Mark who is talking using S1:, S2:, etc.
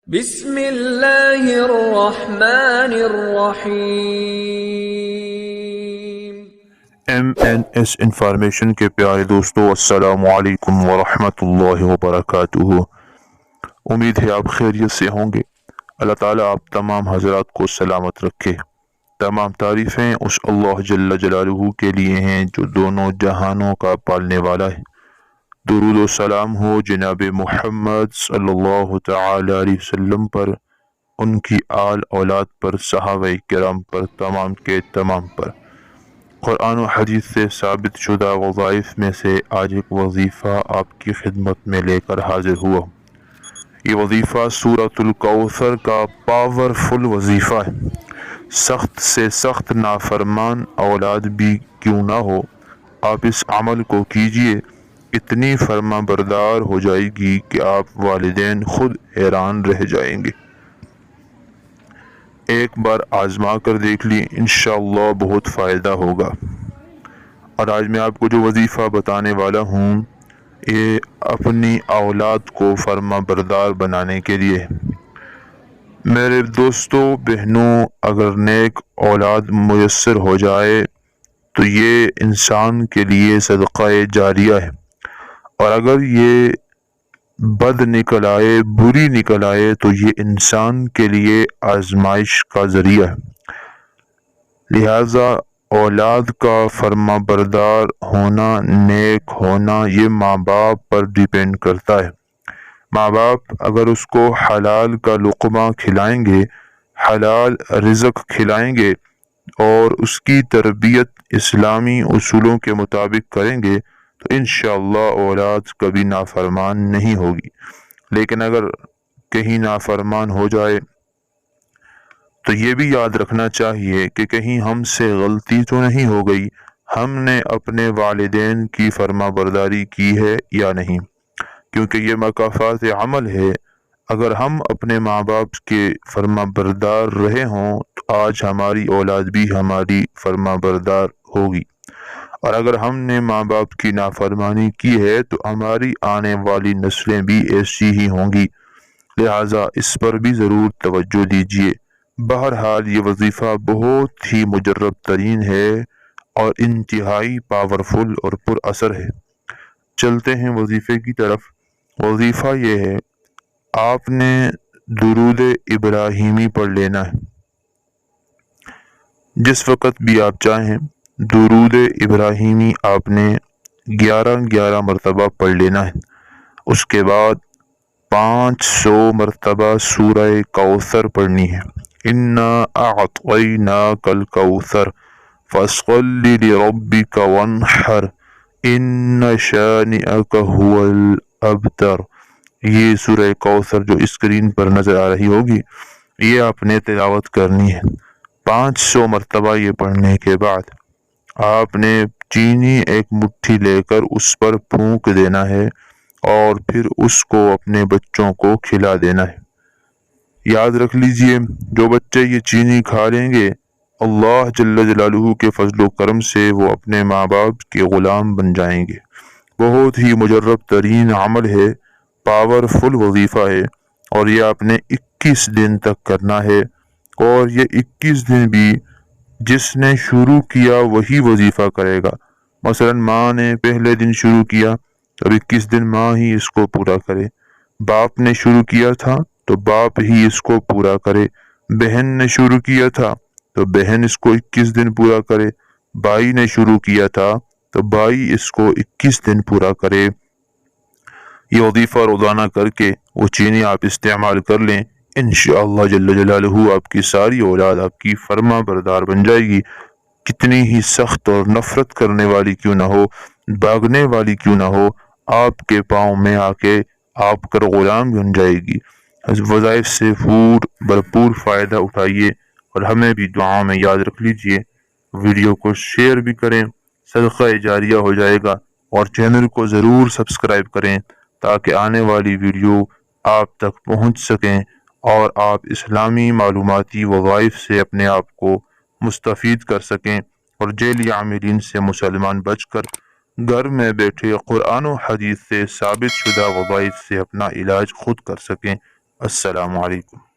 S1: بسم اللہ الرحمن الرحیم۔
S2: MNS انفارمیشن کے پیارے دوستو، السلام علیکم ورحمۃ اللہ وبرکاتہ۔ امید ہے آپ خیریت سے ہوں گے۔ اللہ تعالیٰ آپ تمام حضرات کو سلامت رکھے۔ تمام تعریفیں اس اللہ جل جلالہ کے لیے ہیں جو دونوں جہانوں کا پالنے والا ہے۔ درود و سلام ہو جناب محمد صلی اللہ تعالی علیہ وسلم پر، ان کی آل اولاد پر، صحابہ کرام پر، تمام کے تمام پر۔ قرآن و حدیث سے ثابت شدہ وظائف میں سے آج ایک وظیفہ آپ کی خدمت میں لے کر حاضر ہوا ہوں۔ یہ وظیفہ سورۃ الکوثر کا پاورفل وظیفہ ہے۔ سخت سے سخت نافرمان اولاد بھی کیوں نہ ہو، آپ اس عمل کو کیجئے، اتنی فرما بردار ہو جائے گی کہ آپ والدین خود حیران رہ جائیں گے۔ ایک بار آزما کر دیکھ لی، انشاءاللہ بہت فائدہ ہوگا۔ اور آج میں آپ کو جو وظیفہ بتانے والا ہوں، یہ اپنی اولاد کو فرما بردار بنانے کے لیے ہے۔ میرے دوستو بہنوں، اگر نیک اولاد میسر ہو جائے تو یہ انسان کے لیے صدقہ جاریہ ہے، اور اگر یہ بد نکل آئے، بری نکل آئے، تو یہ انسان کے لیے آزمائش کا ذریعہ ہے۔ لہذا اولاد کا فرما بردار ہونا، نیک ہونا، یہ ماں باپ پر ڈیپینڈ کرتا ہے۔ ماں باپ اگر اس کو حلال کا لقمہ کھلائیں گے، حلال رزق کھلائیں گے، اور اس کی تربیت اسلامی اصولوں کے مطابق کریں گے تو انشاءاللہ اولاد کبھی نافرمان نہیں ہوگی۔ لیکن اگر کہیں نافرمان ہو جائے تو یہ بھی یاد رکھنا چاہیے کہ کہیں ہم سے غلطی تو نہیں ہو گئی، ہم نے اپنے والدین کی فرما برداری کی ہے یا نہیں، کیونکہ یہ مکافات عمل ہے۔ اگر ہم اپنے ماں باپ کے فرما بردار رہے ہوں تو آج ہماری اولاد بھی ہماری فرما بردار ہوگی، اور اگر ہم نے ماں باپ کی نافرمانی کی ہے تو ہماری آنے والی نسلیں بھی ایسی ہی ہوں گی۔ لہٰذا اس پر بھی ضرور توجہ دیجیے۔ بہرحال یہ وظیفہ بہت ہی مجرب ترین ہے اور انتہائی پاورفل اور پر اثر ہے۔ چلتے ہیں وظیفے کی طرف۔ وظیفہ یہ ہے، آپ نے درود ابراہیمی پڑھ لینا ہے۔ جس وقت بھی آپ چاہیں درود ابراہیمی آپ نے 11 مرتبہ پڑھ لینا ہے۔ اس کے بعد 500 مرتبہ سورہ کوثر پڑھنی ہے۔ اِنَّا أَعْطَيْنَاكَ الْكَوْثَرَ فَصَلِّ لِرَبِّكَ وَانْحَرْ إِنَّ شَانِئَكَ هُوَ الْأَبْتَرُ۔ یہ سورہ کوثر جو اسکرین پر نظر آ رہی ہوگی، یہ آپ نے تلاوت کرنی ہے۔ 500 مرتبہ یہ پڑھنے کے بعد آپ نے چینی ایک مٹھی لے کر اس پر پھونک دینا ہے، اور پھر اس کو اپنے بچوں کو کھلا دینا ہے۔ یاد رکھ لیجئے، جو بچے یہ چینی کھا لیں گے، اللہ جل جلالہ کے فضل و کرم سے وہ اپنے ماں باپ کے غلام بن جائیں گے۔ بہت ہی مجرب ترین عمل ہے، پاورفل وظیفہ ہے، اور یہ آپ نے 21 دن تک کرنا ہے۔ اور یہ 21 دن بھی جس نے شروع کیا وہی وظیفہ کرے گا۔ مثلا ماں نے پہلے دن شروع کیا تو 21 دن ماں ہی اس کو پورا کرے، باپ نے شروع کیا تھا تو باپ ہی اس کو پورا کرے، بہن نے شروع کیا تھا تو بہن اس کو 21 دن پورا کرے، بھائی نے شروع کیا تھا تو بھائی اس کو 21 دن پورا کرے۔ یہ وظیفہ روزانہ کر کے وہ چینی آپ استعمال کر لیں، انشاءاللہ جل جلالہ آپ کی ساری اولاد آپ کی فرما بردار بن جائے گی۔ کتنی ہی سخت اور نفرت کرنے والی کیوں نہ ہو، بھاگنے والی کیوں نہ ہو، آپ کے پاؤں میں آ کے آپ کا غلام بن جائے گی۔ اس وظائف سے بھرپور فائدہ اٹھائیے، اور ہمیں بھی دعاؤں میں یاد رکھ لیجئے۔ ویڈیو کو شیئر بھی کریں، صدقہ جاریہ ہو جائے گا، اور چینل کو ضرور سبسکرائب کریں تاکہ آنے والی ویڈیو آپ تک پہنچ سکیں اور آپ اسلامی معلوماتی وظائف سے اپنے آپ کو مستفید کر سکیں، اور جعلی عاملین سے مسلمان بچ کر گھر میں بیٹھے قرآن و حدیث سے ثابت شدہ وظائف سے اپنا علاج خود کر سکیں۔ السلام علیکم۔